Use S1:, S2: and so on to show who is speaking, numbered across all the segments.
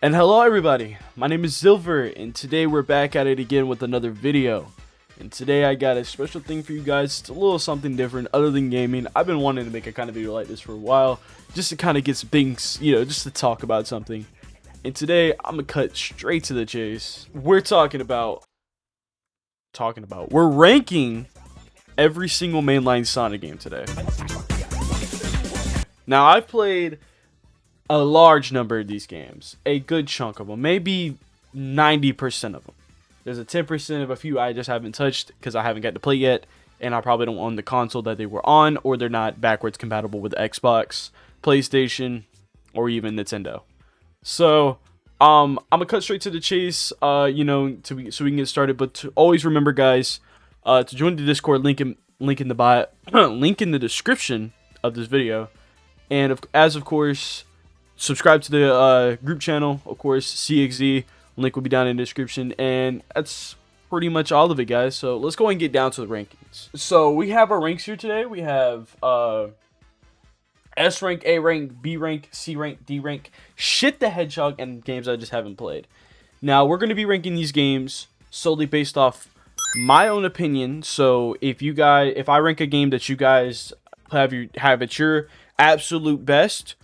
S1: And hello everybody, my name is Silver, and today we're back at it again with another video. And today I got a special thing for you guys. It's a little something different other than gaming. I've been wanting to make a kind of video like this for a while, just to kind of get some things, just to talk about something. And today I'm gonna cut straight to the chase. We're we're ranking every single mainline Sonic game today. Now I've played a large number of these games, a good chunk of them, maybe 90% of them. There's a 10% of a few I just haven't touched because I haven't got to play yet, and I probably don't own the console that they were on, or they're not backwards compatible with Xbox, PlayStation, or even Nintendo. So I'm gonna cut straight to the chase, so we can get started. But to always remember, guys, to join the Discord, link in the bio, link in the description of this video, and of course, subscribe to the group channel, of course, CXZ. Link will be down in the description, and that's pretty much all of it, guys. So let's go and get down to the rankings. So we have our ranks here today. We have S rank, A rank, B rank, C rank, D rank, Shit the Hedgehog, and games I just haven't played. Now we're going to be ranking these games solely based off my own opinion. So if I rank a game that you guys have at your absolute best,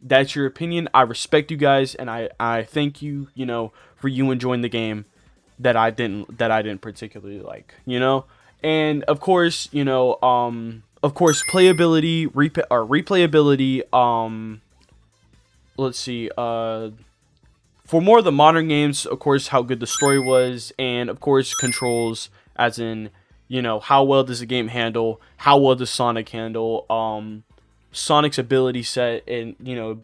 S1: that's your opinion. I respect you guys, and I thank you, for you enjoying the game that I didn't particularly like, And of course, playability, replayability, let's see, for more of the modern games, of course, how good the story was, and of course, controls, as in, how well does the game handle, how well does Sonic handle, Sonic's ability set, and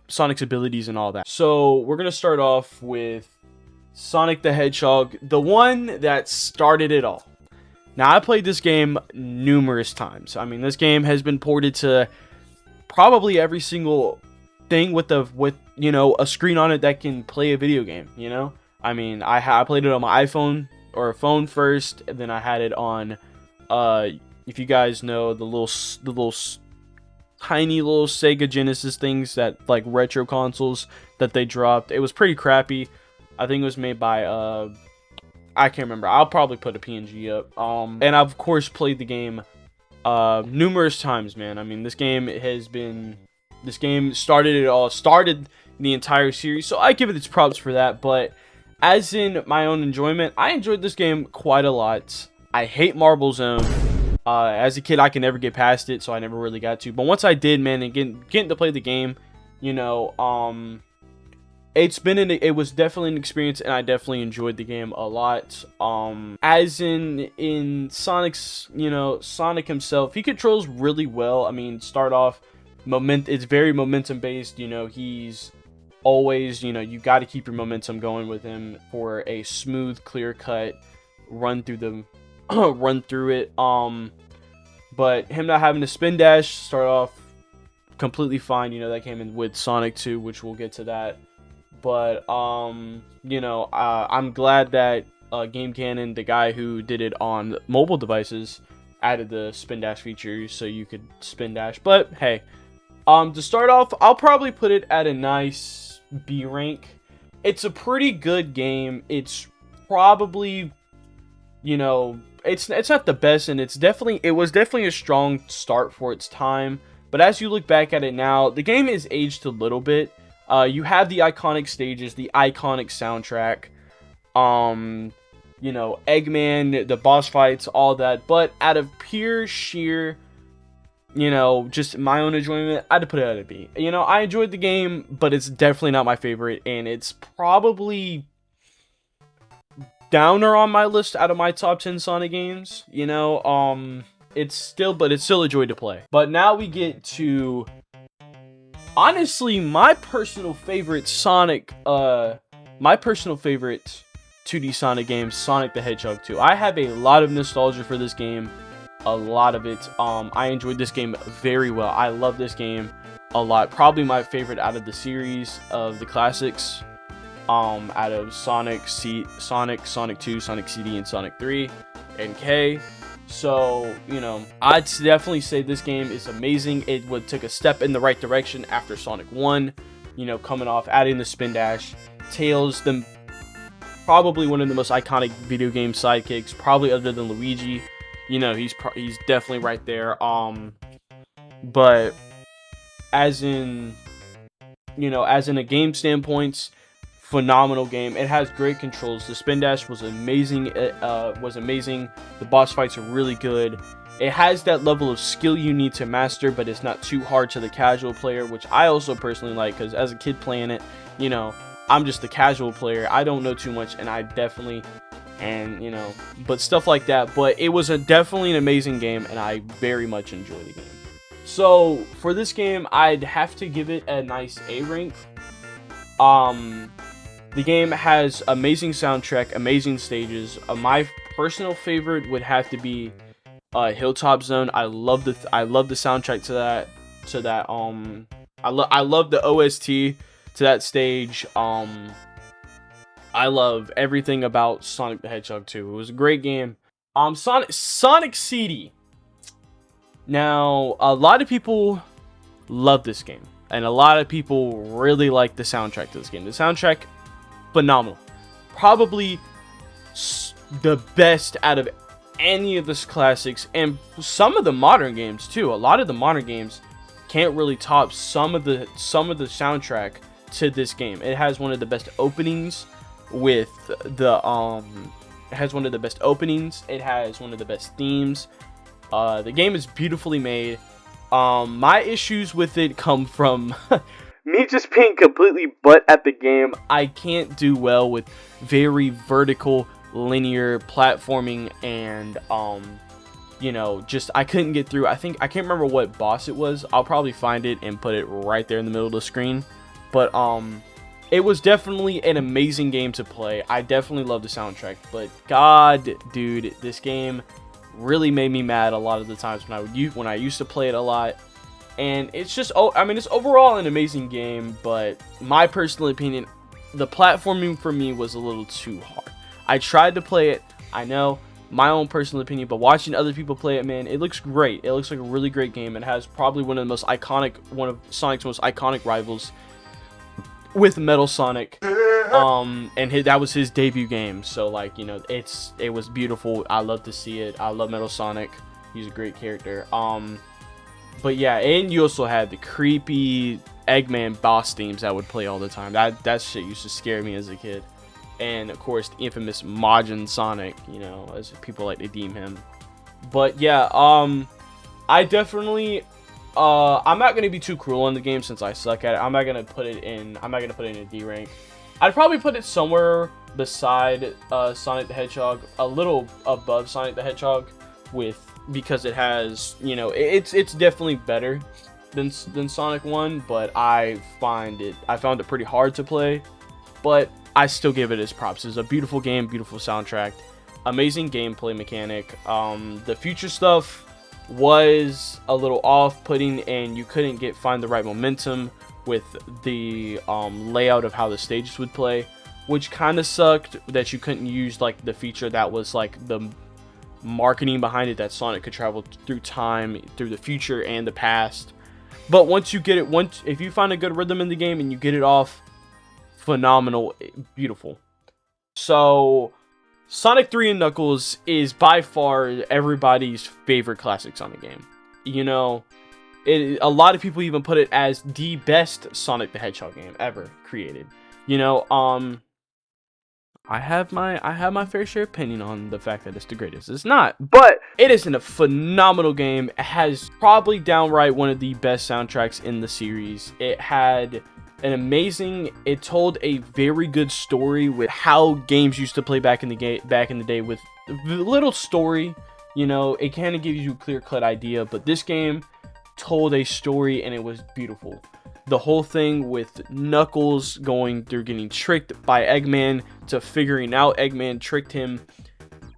S1: Sonic's abilities and all that. So we're gonna start off with Sonic the Hedgehog, the one that started it all. Now I played this game numerous times. I mean, this game has been ported to probably every single thing with a screen on it that can play a video game. I mean, I played it on my iPhone or a phone first, and then I had it on if you guys know the little tiny little Sega Genesis things, that like retro consoles that they dropped. It was pretty crappy. I think it was made by I can't remember. I'll probably put a PNG up. And I've of course played the game numerous times, man. I mean, this game started it all, started the entire series, so I give it its props for that. But as in my own enjoyment, I enjoyed this game quite a lot. I hate Marble Zone. As a kid, I could never get past it, so I never really got to. But once I did, man, and getting to play the game, it was definitely an experience, and I definitely enjoyed the game a lot. As in Sonic's, Sonic himself, he controls really well. I mean, start off, it's very momentum based. He's always, you got to keep your momentum going with him for a smooth, clear cut run through it. But him not having to spin dash start off completely fine. That came in with Sonic 2, which we'll get to that. But I'm glad that Game Cannon, the guy who did it on mobile devices, added the spin dash feature so you could spin dash. But hey, to start off, I'll probably put it at a nice B rank. It's a pretty good game. It's probably, it's not the best, and it was definitely a strong start for its time. But as you look back at it now, the game is aged a little bit. You have the iconic stages, the iconic soundtrack, Eggman, the boss fights, all that. But out of pure sheer, just my own enjoyment, I had to put it at a B. I enjoyed the game, but it's definitely not my favorite, and it's probably downer on my list out of my top 10 Sonic games. It's still a joy to play. But now we get to, honestly, my personal favorite 2D Sonic game, Sonic the Hedgehog 2. I have a lot of nostalgia for this game, a lot of it. I enjoyed this game very well. I love this game a lot. Probably my favorite out of the series of the classics. Out of Sonic 2, Sonic CD, and Sonic 3 and K. So, I'd definitely say this game is amazing. It took a step in the right direction after Sonic 1, coming off, adding the spin dash, Tails, probably one of the most iconic video game sidekicks, probably other than Luigi. You know, he's definitely right there. But as in, you know, as in a game standpoint, phenomenal game. It has great controls. The spin dash was amazing. The boss fights are really good. It has that level of skill you need to master, but it's not too hard to the casual player, which I also personally like, because as a kid playing it, you know, I'm just the casual player. I don't know too much, and I definitely, and you know, but stuff like that. But it was definitely an amazing game, and I very much enjoyed the game. So for this game, I'd have to give it a nice A rank. The game has amazing soundtrack, amazing stages. My personal favorite would have to be Hilltop Zone. I love the soundtrack to that. I love the OST to that stage. I love everything about Sonic the Hedgehog 2. It was a great game. Sonic CD. Now, a lot of people love this game, and a lot of people really like the soundtrack to this game. The soundtrack, phenomenal. Probably the best out of any of the classics, and some of the modern games too. A lot of the modern games can't really top some of the soundtrack to this game. It has one of the best openings with the it has one of the best openings. It has one of the best themes. The game is beautifully made. My issues with it come from me just being completely butt at the game. I can't do well with very vertical, linear platforming, and you know, just I couldn't get through. I can't remember what boss it was. I'll probably find it and put it right there in the middle of the screen. But it was definitely an amazing game to play. I definitely love the soundtrack, but god, dude, this game really made me mad a lot of the times when I used to play it a lot. And it's just, I mean, it's overall an amazing game, but my personal opinion, the platforming for me was a little too hard. I tried to play it, I know, my own personal opinion, but watching other people play it, man, it looks great. It looks like a really great game. It has probably one of Sonic's most iconic rivals with Metal Sonic. And that was his debut game, so like, you know, it was beautiful. I love to see it. I love Metal Sonic. He's a great character. But yeah, and you also had the creepy Eggman boss themes that would play all the time. That shit used to scare me as a kid. And of course, the infamous Majin Sonic, you know, as people like to deem him. But yeah, I definitely, I'm not gonna be too cruel on the game since I suck at it. I'm not gonna put it in a D rank. I'd probably put it somewhere beside Sonic the Hedgehog, a little above Sonic the Hedgehog, because it has, you know, it's definitely better than Sonic 1, but I found it pretty hard to play, but I still give it its props. It's a beautiful game, beautiful soundtrack, amazing gameplay mechanic. The future stuff was a little off-putting, and you couldn't find the right momentum with the layout of how the stages would play, which kind of sucked, that you couldn't use like the feature that was like the marketing behind it, that Sonic could travel through time, through the future and the past. But once you get it, if you find a good rhythm in the game and you get it off, phenomenal, beautiful. So Sonic 3 and Knuckles is by far everybody's favorite classic Sonic game. You know, a lot of people even put it as the best Sonic the Hedgehog game ever created. You know, I have my fair share opinion on the fact that it's the greatest. It's not, but it is a phenomenal game. It has probably downright one of the best soundtracks in the series. It had an amazing, it told a very good story with how games used to play back in the day with little story. You know, it kind of gives you a clear-cut idea, but this game told a story and it was beautiful. The whole thing with Knuckles going through getting tricked by Eggman to figuring out Eggman tricked him,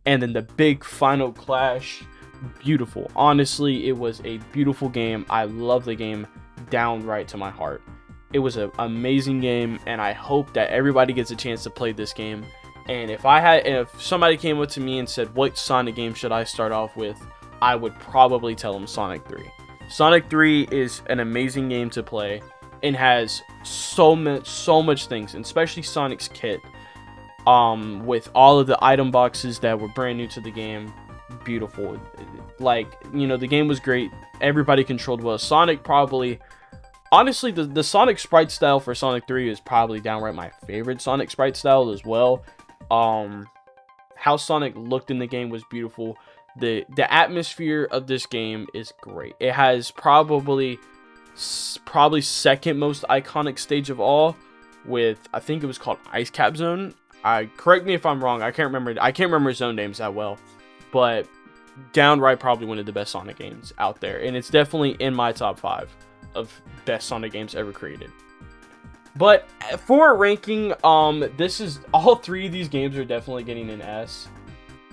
S1: and then the big final clash, beautiful. Honestly, it was a beautiful game. I love the game downright to my heart. It was an amazing game, and I hope that everybody gets a chance to play this game. And if somebody came up to me and said, what Sonic game should I start off with, I would probably tell them Sonic 3. Sonic 3 is an amazing game to play. and has so much things, and especially Sonic's kit, with all of the item boxes that were brand new to the game. Beautiful. Like, you know, the game was great. Everybody controlled well. Sonic probably, honestly, the Sonic sprite style for Sonic 3 is probably downright my favorite Sonic sprite style as well. How Sonic looked in the game was beautiful. The atmosphere of this game is great. It has probably second most iconic stage of all, with, I think it was called Ice Cap Zone. Correct me if I'm wrong. I can't remember zone names that well, but downright probably one of the best Sonic games out there, and it's definitely in my top 5 of best Sonic games ever created. But for a ranking, this is, all 3 of these games are definitely getting an S,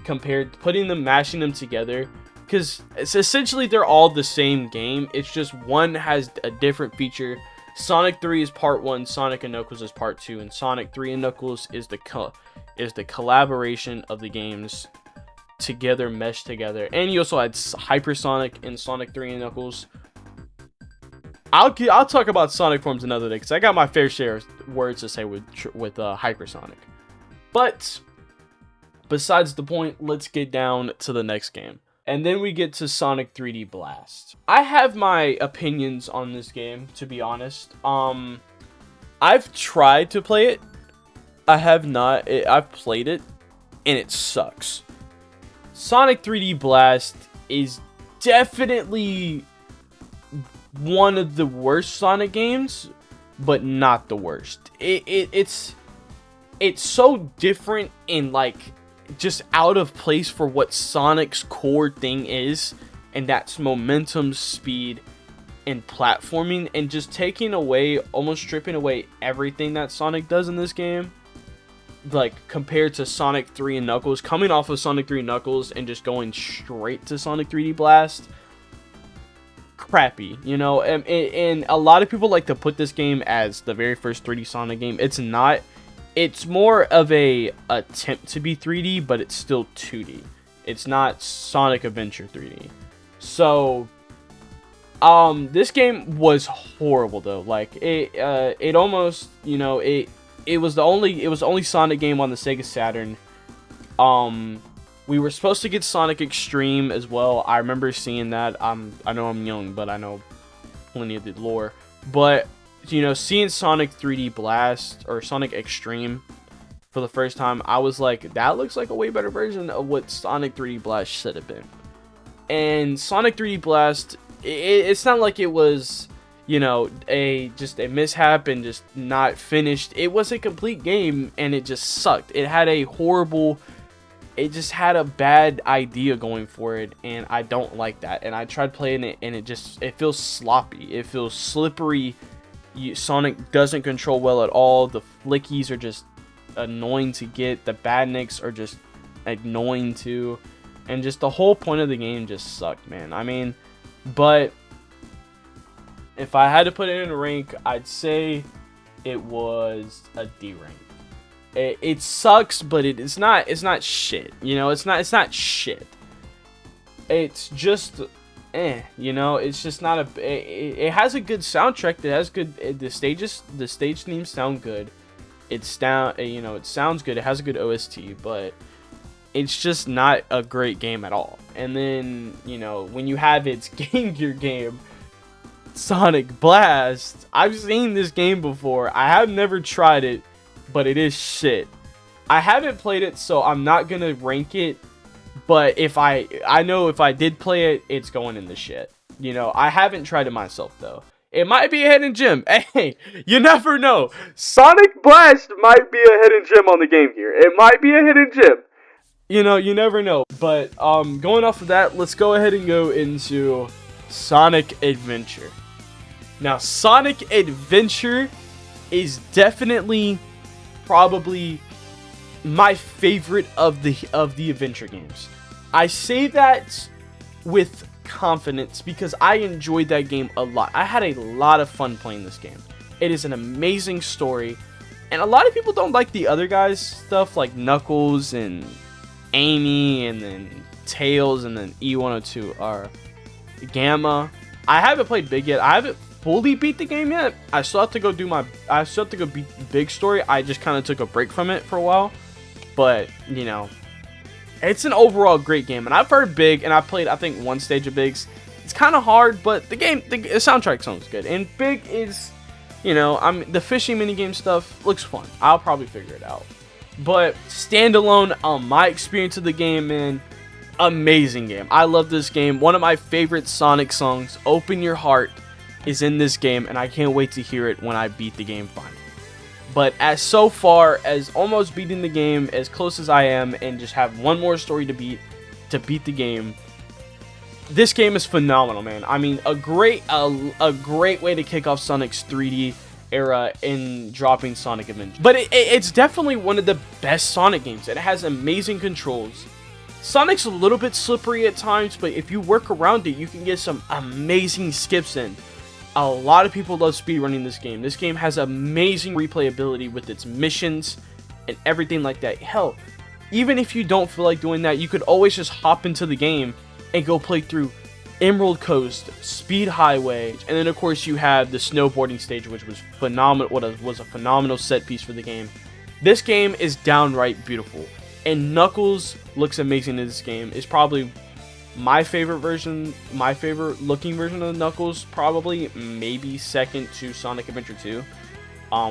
S1: mashing them together, because it's essentially they're all the same game. It's just one has a different feature. Sonic 3 is part 1, Sonic and Knuckles is part 2, and Sonic 3 and Knuckles is the collaboration of the games together, meshed together. And you also had Hypersonic in Sonic 3 and Knuckles. I'll talk about Sonic forms another day, because I got my fair share of words to say with Hypersonic. But besides the point, let's get down to the next game. And then we get to Sonic 3D Blast. I have my opinions on this game, to be honest. I've tried to play it. I have not. I've played it, and it sucks. Sonic 3D Blast is definitely one of the worst Sonic games, but not the worst. It's so different and, like, just out of place for what Sonic's core thing is, and that's momentum, speed, and platforming, and just taking away, almost stripping away everything that Sonic does in this game. Like, compared to Sonic 3 and Knuckles, coming off of Sonic 3 and Knuckles and just going straight to Sonic 3D Blast, crappy, you know. And a lot of people like to put this game as the very first 3D Sonic game. It's not. It's more of a attempt to be 3D, but it's still 2D. It's not Sonic Adventure 3D. So, this game was horrible though. Like, it almost, you know, it was the only Sonic game on the Sega Saturn. We were supposed to get Sonic Extreme as well. I remember seeing that. I know I'm young, but I know plenty of the lore. But, you know, seeing Sonic 3D Blast or Sonic Extreme for the first time, I was like, that looks like a way better version of what Sonic 3D Blast should have been. And Sonic 3D Blast, it's not like it was, you know, just a mishap and just not finished. It was a complete game, and it just sucked. It just had a bad idea going for it, and I don't like that. And I tried playing it, and it feels sloppy. It feels slippery. Sonic doesn't control well at all. The flickies are just annoying to get. The badniks are just annoying too. And just the whole point of the game just sucked, man. I mean, but if I had to put it in a rank, I'd say it was a D rank. It sucks, but it's not shit. You know, it's not shit. It's just you know, it's just not a. It has a good soundtrack. It has good. The stage themes sound good. You know, it sounds good. It has a good OST, but it's just not a great game at all. And then, you know, when you have its Game Gear game, Sonic Blast, I've seen this game before. I have never tried it, but it is shit. I haven't played it, so I'm not gonna rank it. But if I know if I did play it, it's going in the shit. You know, I haven't tried it myself though. It might be a hidden gem. Hey, you never know. Sonic Blast might be a hidden gem on the Game Gear. It might be a hidden gem. You know, you never know. But going off of that, let's go ahead and go into Sonic Adventure. Now, Sonic Adventure is definitely probably my favorite of the adventure games. I say that with confidence because I enjoyed that game a lot. I had a lot of fun playing this game. It is an amazing story, and a lot of people don't like the other guys' stuff like Knuckles and Amy and then Tails and then E102 or Gamma. I haven't played Big yet. I haven't fully beat the game yet. I still have to go beat the big story. I just kind of took a break from it for a while. But, you know, it's an overall great game. And I've heard Big, and I played, I think, one stage of Big's. It's kind of hard, but the soundtrack sounds good. And Big is, you know, the fishing minigame stuff looks fun. I'll probably figure it out. But standalone, my experience of the game, man, amazing game. I love this game. One of my favorite Sonic songs, Open Your Heart, is in this game, and I can't wait to hear it when I beat the game finally. But as so far as almost beating the game, as close as I am, and just have one more story to beat the game, this game is phenomenal, man. I mean, a great way to kick off Sonic's 3D era in dropping Sonic Adventure. But it's definitely one of the best Sonic games. It has amazing controls. Sonic's a little bit slippery at times, but if you work around it, you can get some amazing skips in. A lot of people love speedrunning this game. This game has amazing replayability with its missions and everything like that. Hell, even if you don't feel like doing that, you could always just hop into the game and go play through Emerald Coast, Speed Highway, and then of course you have the snowboarding stage, which was phenomenal. What was a phenomenal set piece for the game. This game is downright beautiful, and Knuckles looks amazing in this game. It's probably my favorite looking version of Knuckles, probably maybe second to Sonic Adventure 2,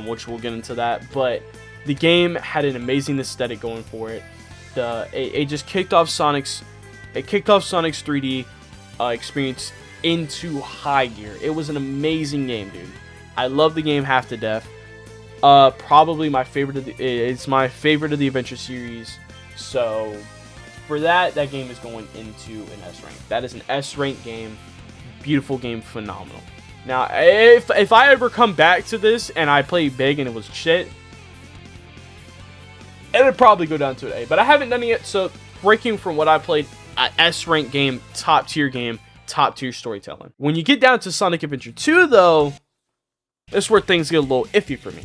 S1: which we'll get into that. But the game had an amazing aesthetic going for it. It just kicked off Sonic's 3D experience into high gear. It was an amazing game, dude. I love the game half to death. Probably my favorite it's my favorite of the adventure series. So for that game is going into an S rank. That is an S rank game. Beautiful game, phenomenal. Now, if I ever come back to this and I play Big and it was shit, it would probably go down to an A. But I haven't done it yet, so breaking from what I played, S rank game, top tier storytelling. When you get down to Sonic Adventure 2, though, that's where things get a little iffy for me.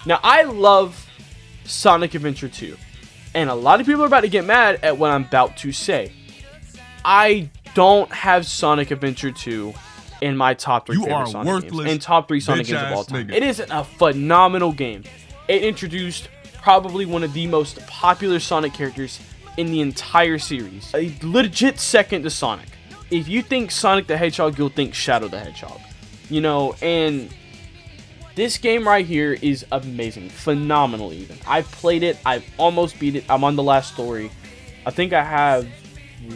S1: Now, I love Sonic Adventure 2, and a lot of people are about to get mad at what I'm about to say. I don't have Sonic Adventure 2 in my top 3 favorite Sonic games, and top 3 Sonic games of all time. Nigga. It is a phenomenal game. It introduced probably one of the most popular Sonic characters in the entire series. A legit second to Sonic. If you think Sonic the Hedgehog, you'll think Shadow the Hedgehog. You know, and this game right here is amazing. Phenomenal even. I played it. I've almost beat it. I'm on the last story. I think I have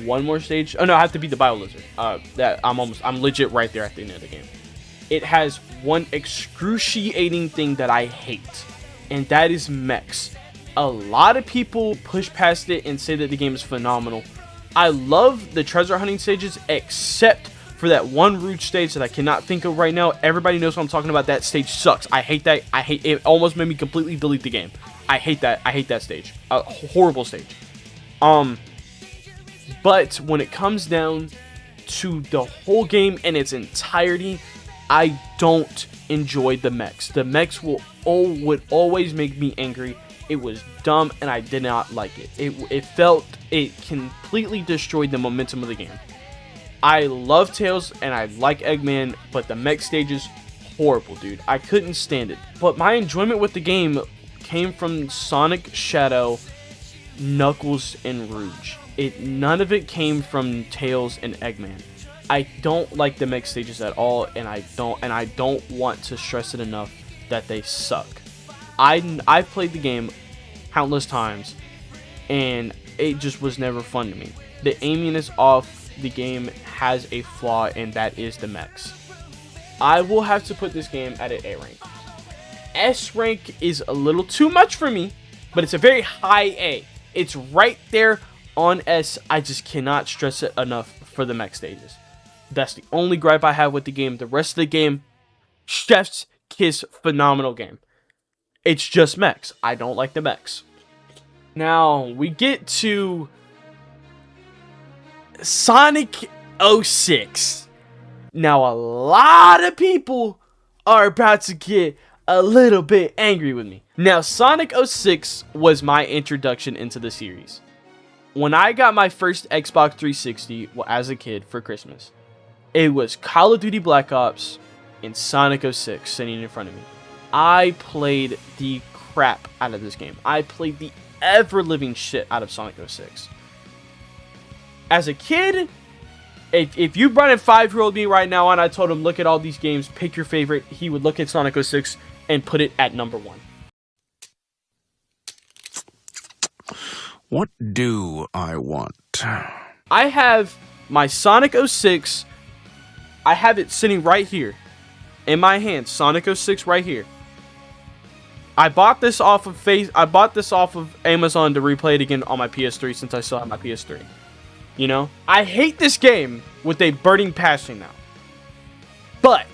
S1: one more stage. Oh no, I have to beat the Bio Lizard. I'm legit right there at the end of the game. It has one excruciating thing that I hate, and that is mechs. A lot of people push past it and say that the game is phenomenal. I love the treasure hunting stages, except for that one route stage that I cannot think of right now. Everybody knows what I'm talking about. That stage sucks. I hate that. I hate it. Almost made me completely delete the game. I hate that. I hate that stage. A horrible stage. But when it comes down to the whole game in its entirety, I don't enjoy the mechs. The mechs would always make me angry. It was dumb, and I did not like it. It completely destroyed the momentum of the game. I love Tails, and I like Eggman, but the mech stage is horrible, dude. I couldn't stand it. But my enjoyment with the game came from Sonic, Shadow, Knuckles, and Rouge. None of it came from Tails and Eggman. I don't like the mech stages at all, and I don't want to stress it enough that they suck. I've played the game countless times, and it just was never fun to me. The aiminess off the game has a flaw, and that is the mechs. I will have to put this game at an A rank. S rank is a little too much for me, but it's a very high A. It's right there on S. I just cannot stress it enough for the mech stages. That's the only gripe I have with the game. The rest of the game, chef's kiss, phenomenal game. It's just mechs. I don't like the mechs. Now, we get to Sonic 06. Now, a lot of people are about to get a little bit angry with me. Now, Sonic 06 was my introduction into the series. When I got my first Xbox 360 as a kid for Christmas, it was Call of Duty Black Ops, and Sonic 06 sitting in front of me. I played the crap out of this game. I played the ever-living shit out of Sonic 06. As a kid, if you brought a 5-year-old me right now and I told him, look at all these games, pick your favorite, he would look at Sonic 06 and put it at number 1.
S2: What do I want?
S1: I have my Sonic 06. I have it sitting right here in my hand. Sonic 06 right here. I bought this off of Amazon to replay it again on my PS3 since I still have my PS3. You know, I hate this game with a burning passion now. But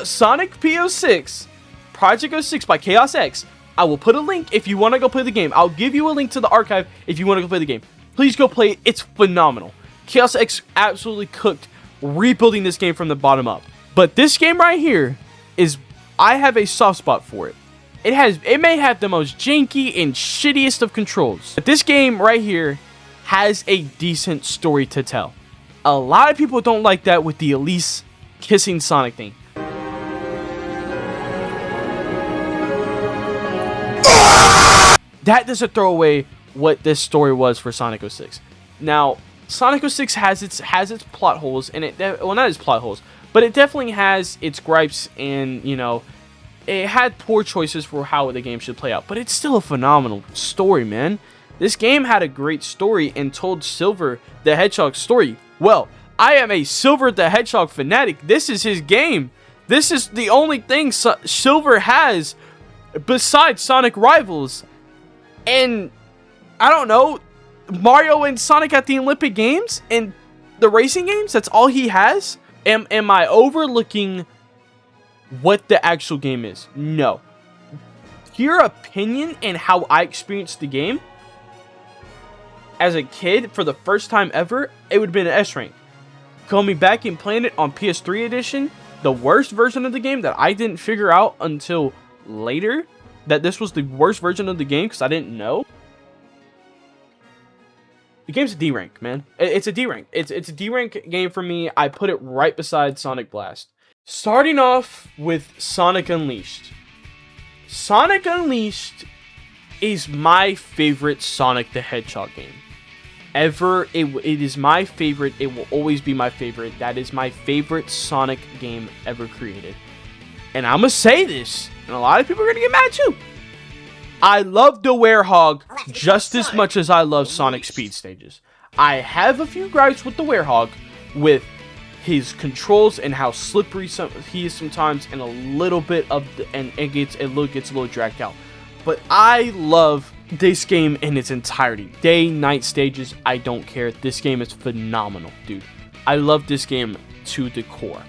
S1: Sonic P06, Project 06 by Chaos X. I will put a link if you want to go play the game. I'll give you a link to the archive if you want to go play the game. Please go play it. It's phenomenal. Chaos X absolutely cooked rebuilding this game from the bottom up. But this game right here I have a soft spot for it. It may have the most janky and shittiest of controls. But this game right here has a decent story to tell. A lot of people don't like that with the Elise kissing Sonic thing. That doesn't throw away what this story was for Sonic 06. Now, Sonic 06 has its plot holes, and well, not its plot holes, but it definitely has its gripes, and you know, it had poor choices for how the game should play out. But it's still a phenomenal story, man. This game had a great story and told Silver the Hedgehog's story. Well, I am a Silver the Hedgehog fanatic. This is his game. This is the only thing Silver has besides Sonic Rivals. And I don't know, Mario and Sonic at the Olympic Games and the racing games, that's all he has? Am I overlooking what the actual game is? No. Your opinion and how I experienced the game as a kid for the first time ever, it would have been an S rank. Coming back and playing it on PS3 edition, the worst version of the game that I didn't figure out until later, that this was the worst version of the game because I didn't know. The game's a D rank, man. It's a D rank. It's a D rank game for me. I put it right beside Sonic Blast. Starting off with Sonic Unleashed. Sonic Unleashed is my favorite Sonic the Hedgehog game ever. It is my favorite. It will always be my favorite. That is my favorite Sonic game ever created. And I'm gonna say this, and a lot of people are gonna get mad too. I love the Werehog just as much as I love Sonic Speed Stages. I have a few gripes with the Werehog, with his controls and how slippery he is sometimes, and a little bit of it gets a little dragged out. But I love this game in its entirety. Day, night stages, I don't care. This game is phenomenal, dude. I love this game to the core.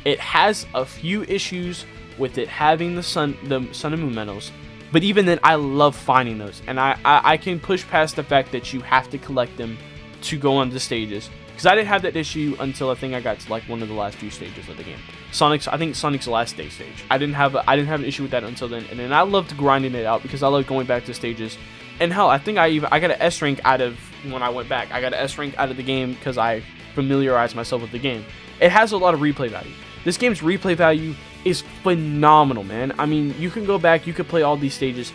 S1: It has a few issues with it having the sun and moon medals, but even then I love finding those, and I can push past the fact that you have to collect them to go on the stages, because I didn't have that issue until I think I got to like one of the last few stages of the game. I think Sonic's last day stage. I didn't have an issue with that until then, and then I loved grinding it out because I love going back to stages. And hell, I think I got an S rank out of when I went back. I got an S rank out of the game because I familiarized myself with the game. It has a lot of replay value. This game's replay value is phenomenal, man. I mean, you can go back, you could play all these stages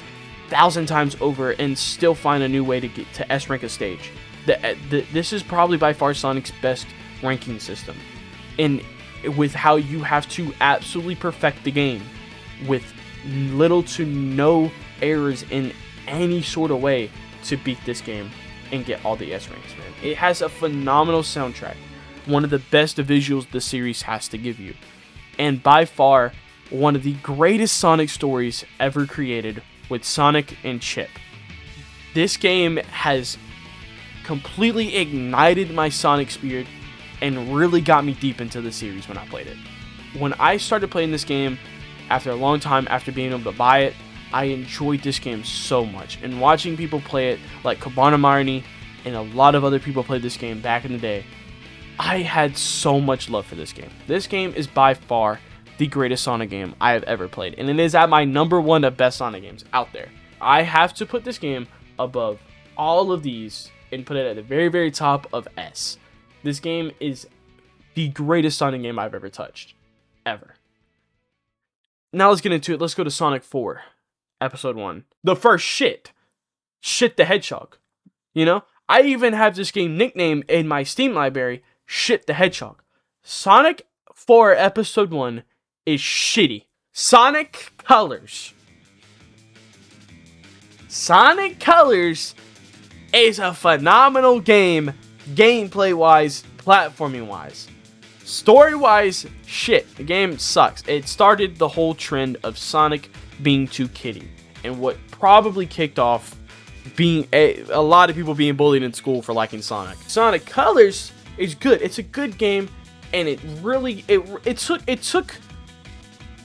S1: 1,000 times over and still find a new way to get to S rank a stage. This is probably by far Sonic's best ranking system, and with how you have to absolutely perfect the game with little to no errors in any sort of way to beat this game and get all the S ranks, man. It has a phenomenal soundtrack, one of the best visuals the series has to give you, and by far one of the greatest Sonic stories ever created with Sonic and Chip. This game has completely ignited my Sonic spirit and really got me deep into the series when I played it. When I started playing this game after a long time after being able to buy it, I enjoyed this game so much, and watching people play it like Cabana Marnie and a lot of other people played this game back in the day, I had so much love for this game. This game is by far the greatest Sonic game I have ever played, and it is at my number one of best Sonic games out there. I have to put this game above all of these and put it at the very, very top of S. This game is the greatest Sonic game I've ever touched. Ever. Now let's get into it. Let's go to Sonic 4, Episode 1. The first shit. Shit the Hedgehog. You know? I even have this game nickname in my Steam library, Shit the Hedgehog. Sonic 4 Episode 1 is shitty. Sonic Colors. Sonic Colors is a phenomenal game, gameplay-wise, platforming-wise. Story-wise, shit, the game sucks. It started the whole trend of Sonic being too kiddie, and what probably kicked off being a lot of people being bullied in school for liking Sonic. Sonic Colors is good. It's a good game, and it really it took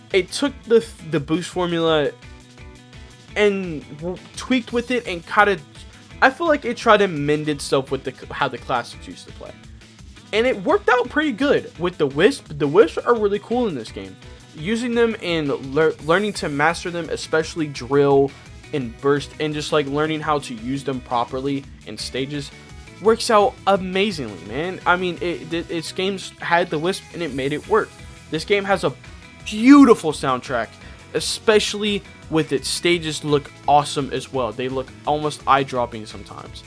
S1: the boost formula and tweaked with it, and kind of, I feel like it tried to mend itself with how the classics used to play, and it worked out pretty good with the Wisp. The Wisps are really cool in this game. Using them and learning to master them, especially drill and burst, and just like learning how to use them properly in stages, works out amazingly, man. I mean, its games had the Wisp and it made it work. This game has a beautiful soundtrack, especially with its stages look awesome as well. They look almost eye-dropping sometimes.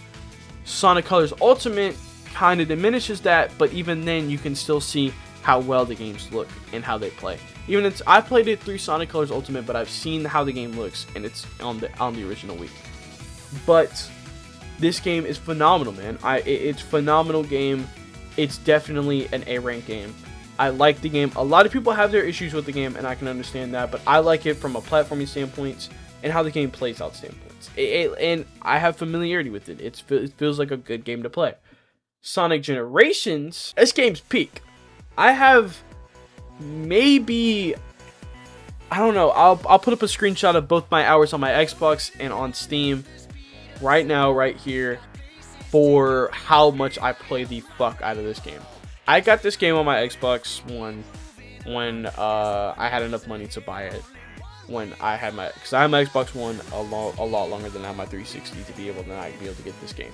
S1: Sonic Colors Ultimate kind of diminishes that, but even then you can still see how well the games look and how they play. I played it through Sonic Colors Ultimate, but I've seen how the game looks, and it's on the original Wii. But this game is phenomenal, man. It's a phenomenal game. It's definitely an A-rank game. I like the game. A lot of people have their issues with the game, and I can understand that, but I like it from a platforming standpoint and how the game plays out standpoints. And I have familiarity with it. It feels like a good game to play. Sonic Generations, this game's peak. I have maybe, I don't know, I'll put up a screenshot of both my hours on my Xbox and on Steam right now, right here, for how much I play the fuck out of this game. I got this game on my Xbox One when I had enough money to buy it. Because I had my Xbox One a lot longer than I had my 360 to be able to get this game.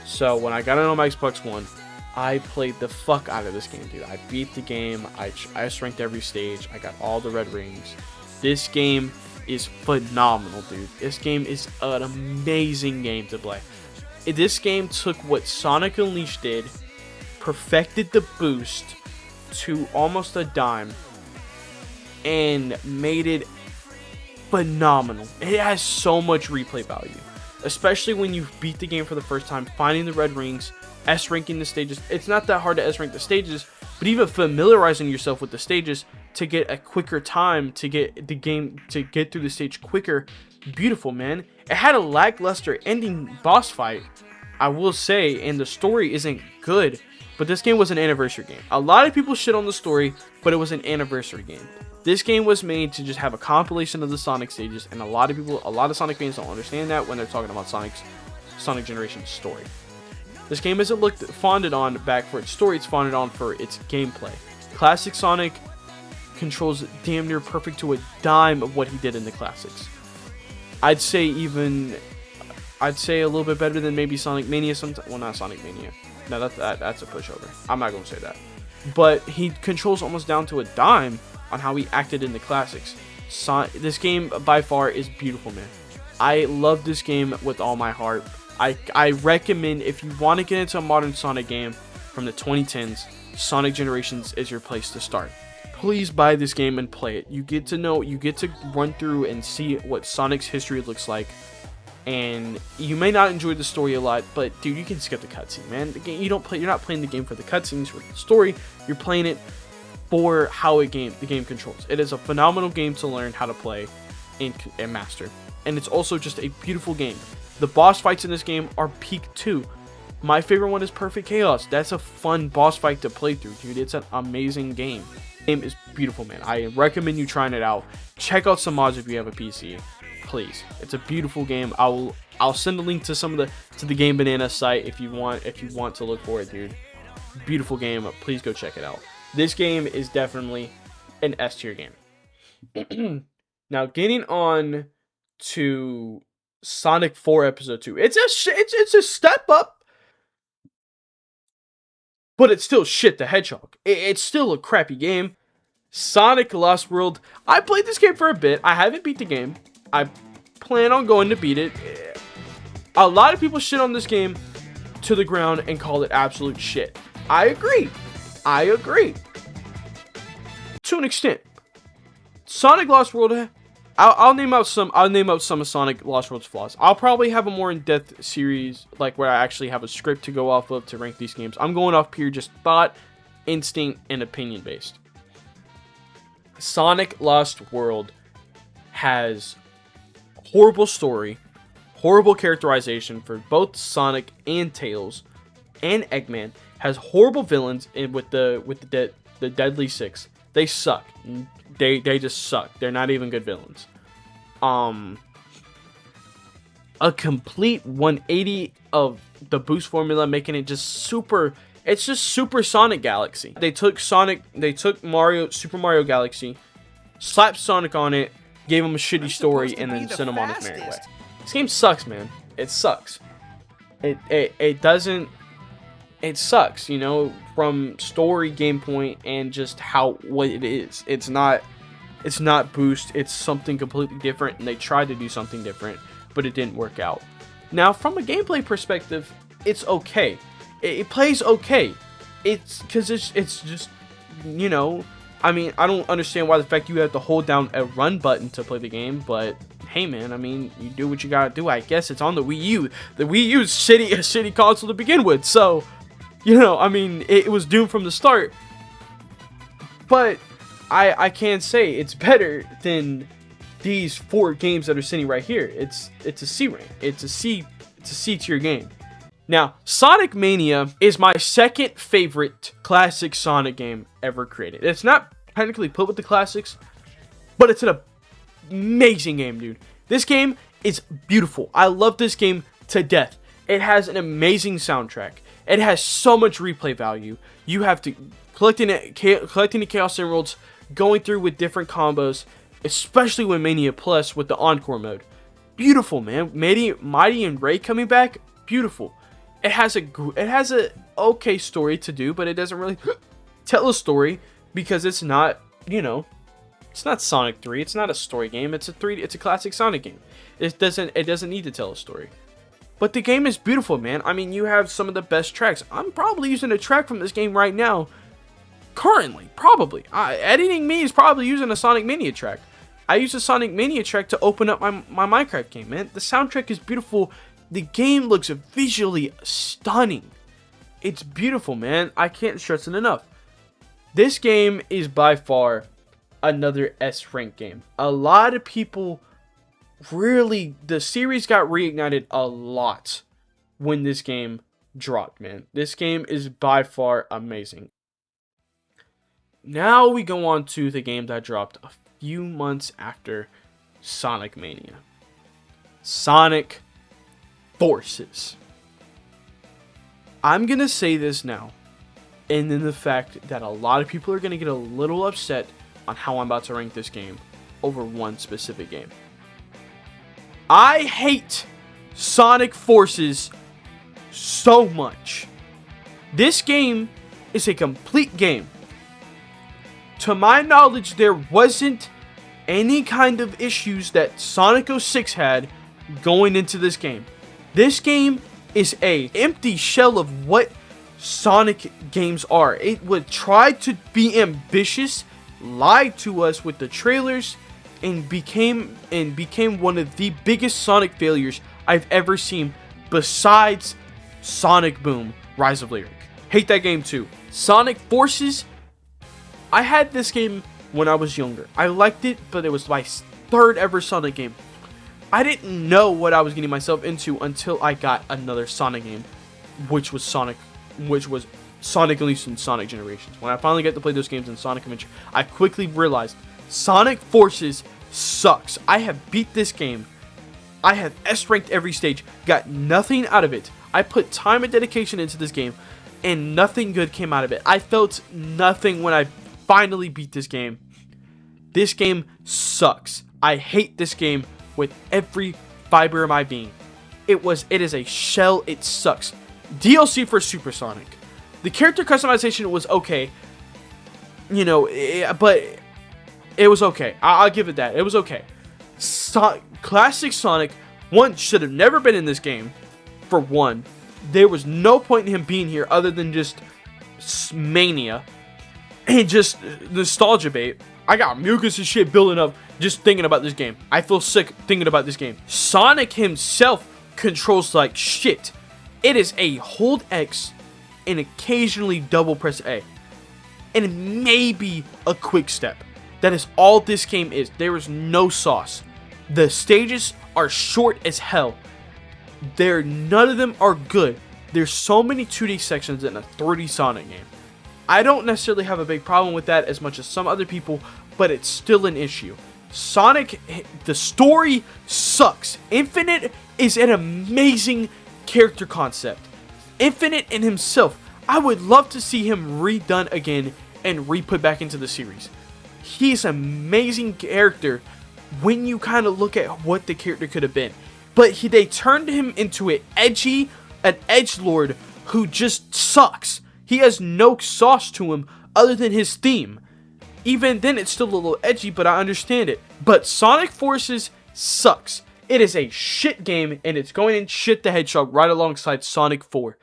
S1: So when I got it on my Xbox One, I played the fuck out of this game, dude. I beat the game. I S-ranked every stage. I got all the red rings. This game is phenomenal, dude. This game is an amazing game to play. This game took what Sonic Unleashed did, perfected the boost to almost a dime, and made it phenomenal. It has so much replay value, especially when you beat the game for the first time, finding the red rings, S-ranking the stages. It's not that hard to S-rank the stages, but even familiarizing yourself with the stages to get a quicker time to get through the stage quicker. Beautiful, man. It had a lackluster ending boss fight, I will say, and the story isn't good, but this game was an anniversary game. A lot of people shit on the story, but it was an anniversary game. This game was made to just have a compilation of the Sonic stages, and a lot of Sonic fans don't understand that when they're talking about Sonic Generations story. This game isn't founded on back for its story, it's founded on for its gameplay. Classic Sonic controls damn near perfect to a dime of what he did in the classics. I'd say a little bit better than maybe Sonic Mania sometimes. Well, not Sonic Mania. No, that's a pushover. I'm not going to say that. But he controls almost down to a dime on how he acted in the classics. This game, by far, is beautiful, man. I love this game with all my heart. I recommend, if you want to get into a modern Sonic game from the 2010s, Sonic Generations is your place to start. Please buy this game and play it. You get to run through and see what Sonic's history looks like. And you may not enjoy the story a lot, but dude, you can skip the cutscene, man. The game, you're not playing the game for the cutscenes or the story. You're playing it for how the game controls. It is a phenomenal game to learn how to play and master. And it's also just a beautiful game. The boss fights in this game are peak too. My favorite one is Perfect Chaos. That's a fun boss fight to play through, dude. It's an amazing game. The game is beautiful, man. I recommend you trying it out. Check out some mods if you have a PC. Please. It's a beautiful game. I'll send a link to the Game Banana site if you want to look for it, dude. Beautiful game. Please go check it out. This game is definitely an S tier game. Now, getting on to Sonic 4 Episode 2. It's a step up, but it's still shit the Hedgehog. It's still a crappy game. Sonic Lost World. I played this game for a bit. I haven't beat the game. I plan on going to beat it. A lot of people shit on this game to the ground and call it absolute shit. I agree. To an extent. Sonic Lost World. I'll name out some of Sonic Lost World's flaws. I'll probably have a more in-depth series, like where I actually have a script to go off of to rank these games. I'm going off pure just thought, instinct, and opinion based. Sonic Lost World has horrible story, horrible characterization for both Sonic and Tails, and Eggman. Has horrible villains with the Deadly Six. They suck. They just suck. They're not even good villains. A complete 180 of the boost formula, making it just super. It's just Super Sonic Galaxy. They took Super Mario Galaxy, slapped Sonic on it, gave him a shitty story, and then sent him on his merry way. This game sucks, man. It sucks. It doesn't. It sucks, you know, from story, game point, and just what it is. It's not boost. It's something completely different, and they tried to do something different, but it didn't work out. Now, from a gameplay perspective, it's okay. It plays okay. It's because it's just, you know, I mean, I don't understand why the fact you have to hold down a run button to play the game, but hey, man, I mean, you do what you gotta do. I guess it's on the Wii U. The Wii U is a shitty console to begin with, so, you know, I mean, it was doomed from the start. But I can say it's better than these 4 games that are sitting right here. It's a C rank. It's a C tier game. Now, Sonic Mania is my second favorite classic Sonic game ever created. It's not technically put with the classics, but it's an amazing game, dude. This game is beautiful. I love this game to death. It has an amazing soundtrack. It has so much replay value. You have to collecting the Chaos Emeralds, going through with different combos, especially with Mania Plus with the Encore mode. Beautiful, man. Mighty and Ray coming back, beautiful. It has a okay story to do, but it doesn't really tell a story because it's not, you know, it's not Sonic 3. It's not a story game. It's a classic Sonic game. It doesn't need to tell a story. But the game is beautiful, man. I mean, you have some of the best tracks. I'm probably using a track from this game right now. Currently, probably. Editing me is probably using a Sonic Mania track. I use a Sonic Mania track to open up my Minecraft game, man. The soundtrack is beautiful. The game looks visually stunning. It's beautiful, man. I can't stress it enough. This game is by far another S rank game. A lot of people really, the series got reignited a lot when this game dropped, man. This game is by far amazing. Now we go on to the game that dropped a few months after Sonic Mania. Sonic Forces. I'm gonna say this now, and then the fact that a lot of people are gonna get a little upset on how I'm about to rank this game over one specific game. I hate Sonic Forces so much. This game is a complete game. To my knowledge, there wasn't any kind of issues that Sonic 06 had going into this game. This game is an empty shell of what Sonic games are. It would try to be ambitious, lied to us with the trailers, and became one of the biggest Sonic failures I've ever seen, besides Sonic Boom: Rise of Lyric. Hate that game too. Sonic Forces, I had this game when I was younger. I liked it, but it was my 3rd ever Sonic game. I didn't know what I was getting myself into until I got another Sonic game, which was Sonic Unleashed and Sonic Generations. When I finally got to play those games in Sonic Adventure, I quickly realized Sonic Forces sucks. I have beat this game. I have S-ranked every stage, got nothing out of it. I put time and dedication into this game, and nothing good came out of it. I felt nothing when I finally beat this game. This game sucks. I hate this game with every fiber of my being. It is a shell. It sucks. DLC for Super Sonic. The character customization was okay, you know, but It was okay. I'll give it that. It was okay. Classic Sonic, one, should have never been in this game. For one, there was no point in him being here other than just mania and just nostalgia bait. I got mucus and shit building up just thinking about this game. I feel sick thinking about this game. Sonic himself controls like shit. It is a hold X and occasionally double press A. And maybe a quick step. That is all this game is. There is no sauce. The stages are short as hell. None of them are good. There's so many 2D sections in a 3D Sonic game. I don't necessarily have a big problem with that as much as some other people, but it's still an issue. Sonic, the story sucks. Infinite is an amazing character concept. Infinite in himself, I would love to see him redone again and re-put back into the series. He's an amazing character when you kind of look at what the character could have been. But they turned him into an edgelord who just sucks. He has no sauce to him other than his theme. Even then, it's still a little edgy, but I understand it. But Sonic Forces sucks. It is a shit game, and it's going in shit the Hedgehog right alongside Sonic 4.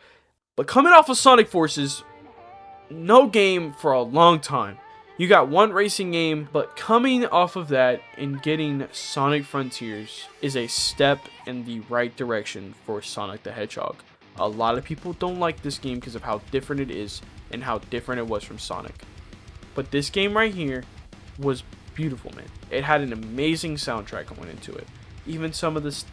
S1: But coming off of Sonic Forces, no game for a long time. You got one racing game, but coming off of that and getting Sonic Frontiers is a step in the right direction for Sonic the Hedgehog. A lot of people don't like this game because of how different it is and how different it was from Sonic. But this game right here was beautiful, man. It had an amazing soundtrack going into it. Even some of this,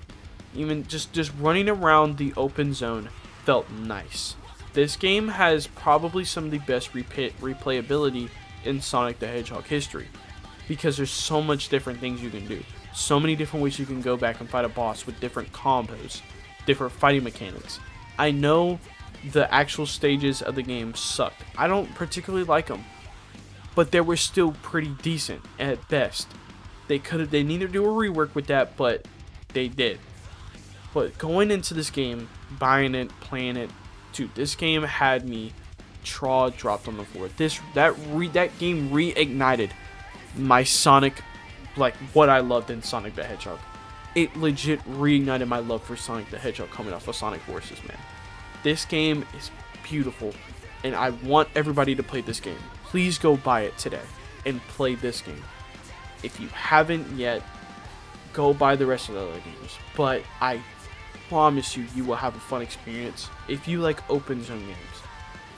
S1: even just running around the open zone felt nice. This game has probably some of the best replayability in Sonic the Hedgehog history, because there's so much different things you can do, so many different ways you can go back and fight a boss with different combos, different fighting mechanics. I know the actual stages of the game sucked. I don't particularly like them, but they were still pretty decent at best. They needed to do a rework with that, but they did. But going into this game, buying it, playing it, dude, this game had me jaw dropped on the floor. That game reignited my Sonic, like what I loved in Sonic the Hedgehog. It legit reignited my love for Sonic the Hedgehog coming off of Sonic Forces, man. This game is beautiful, and I want everybody to play this game. Please go buy it today and play this game. If you haven't yet, go buy the rest of the other games. But I promise you, you will have a fun experience if you like open zone games.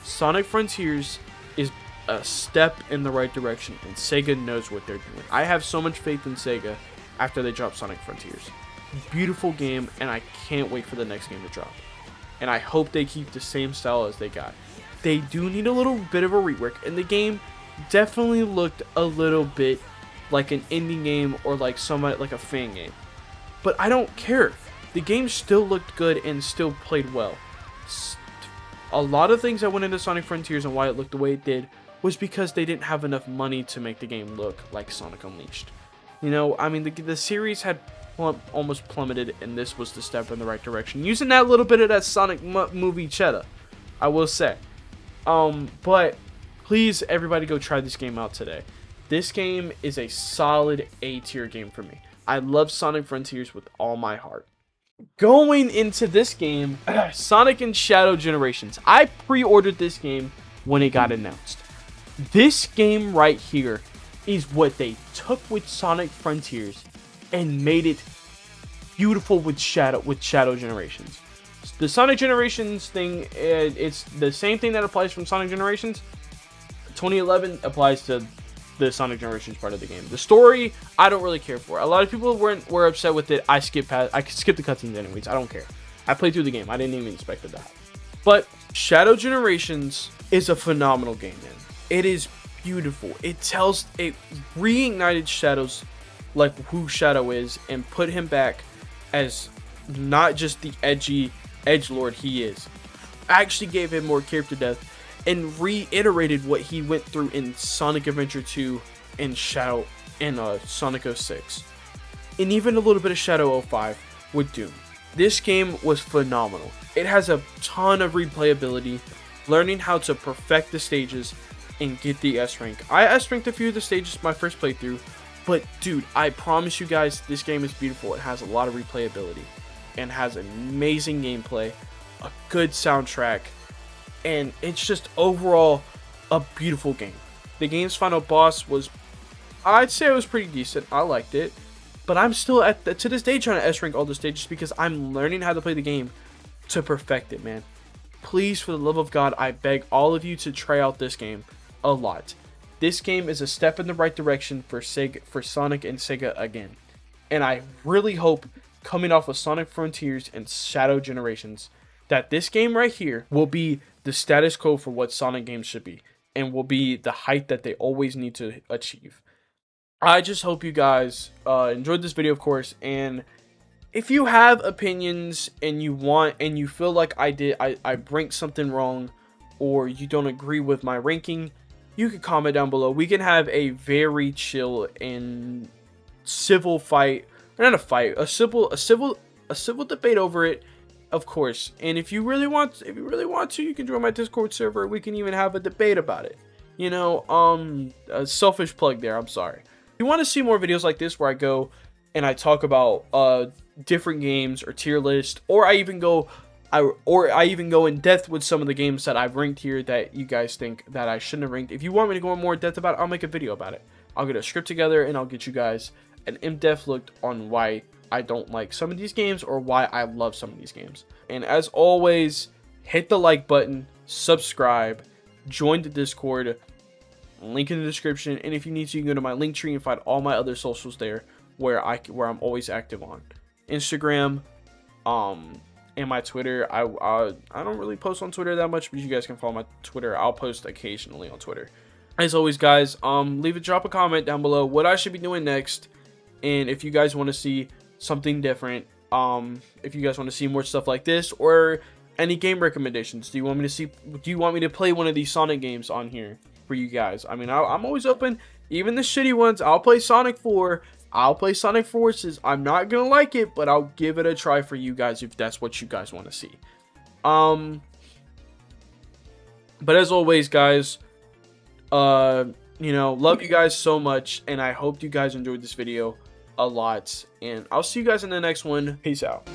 S1: Sonic Frontiers is a step in the right direction, and Sega knows what they're doing. I have so much faith in Sega after they drop Sonic Frontiers. Beautiful game, and I can't wait for the next game to drop. And I hope they keep the same style as they got. They do need a little bit of a rework, and the game definitely looked a little bit like an indie game or like a fan game. But I don't care. The game still looked good and still played well. A lot of things that went into Sonic Frontiers and why it looked the way it did was because they didn't have enough money to make the game look like Sonic Unleashed. You know, I mean, the series had almost plummeted, and this was the step in the right direction. Using that little bit of that Sonic movie cheddar, I will say. But please, everybody go try this game out today. This game is a solid A-tier game for me. I love Sonic Frontiers with all my heart. Going into this game, Sonic and Shadow Generations. I pre-ordered this game when it got announced. This game right here is what they took with Sonic Frontiers and made it beautiful with Shadow Generations. The Sonic Generations thing, it's the same thing that applies from Sonic Generations. 2011 applies to the Sonic Generations part of the game. The story, I don't really care for. A lot of people were upset with it. I skipped the cutscenes anyways. I don't care. I played through the game. I didn't even expect it to happen. But Shadow Generations is a phenomenal game, man. It is beautiful. It reignited Shadow's, like, who Shadow is, and put him back as not just the edgy edgelord he is. Actually gave him more character depth and reiterated what he went through in Sonic Adventure 2 and Shadow and Sonic 06. And even a little bit of Shadow 05 with Doom. This game was phenomenal. It has a ton of replayability, learning how to perfect the stages, and get the S rank. I S ranked a few of the stages my first playthrough, but dude, I promise you guys, this game is beautiful. It has a lot of replayability and has amazing gameplay, a good soundtrack, and it's just overall a beautiful game. The game's final boss was, I'd say it was pretty decent. I liked it, but I'm still to this day trying to S rank all the stages because I'm learning how to play the game to perfect it, man. Please, for the love of God, I beg all of you to try out this game a lot. This game is a step in the right direction for Sonic and Sega again. And I really hope, coming off of Sonic Frontiers and Shadow Generations, that this game right here will be the status quo for what Sonic games should be, and will be the height that they always need to achieve. I just hope you guys enjoyed this video, of course, and if you have opinions and you feel like I ranked something wrong, or you don't agree with my ranking, you can comment down below. We can have a very chill and civil fight, or not a fight, a civil debate over it, of course. And if you really want to, you can join my Discord server. We can even have a debate about it. You know, a selfish plug there. I'm sorry. If you want to see more videos like this where I go and I talk about different games or tier list, or I even go in depth with some of the games that I've ranked here that you guys think that I shouldn't have ranked. If you want me to go more in depth about it, I'll make a video about it. I'll get a script together and I'll get you guys an in-depth look on why I don't like some of these games or why I love some of these games. And as always, hit the like button, subscribe, join the Discord, link in the description, and if you need to, you can go to my link tree and find all my other socials there where I'm always active on Instagram, and my Twitter. I don't really post on Twitter that much, but you guys can follow my Twitter. I'll post occasionally on Twitter. As always, guys, drop a comment down below what I should be doing next, and if you guys want to see something different, if you guys want to see more stuff like this, or any game recommendations. Do you want me to play one of these Sonic games on here for you guys? I mean, I'm always open. Even the shitty ones, I'll play Sonic 4. I'll play Sonic Forces. I'm not gonna like it, but I'll give it a try for you guys if that's what you guys want to see. But as always, guys, you know, love you guys so much, and I hope you guys enjoyed this video a lot, and I'll see you guys in the next one. Peace out.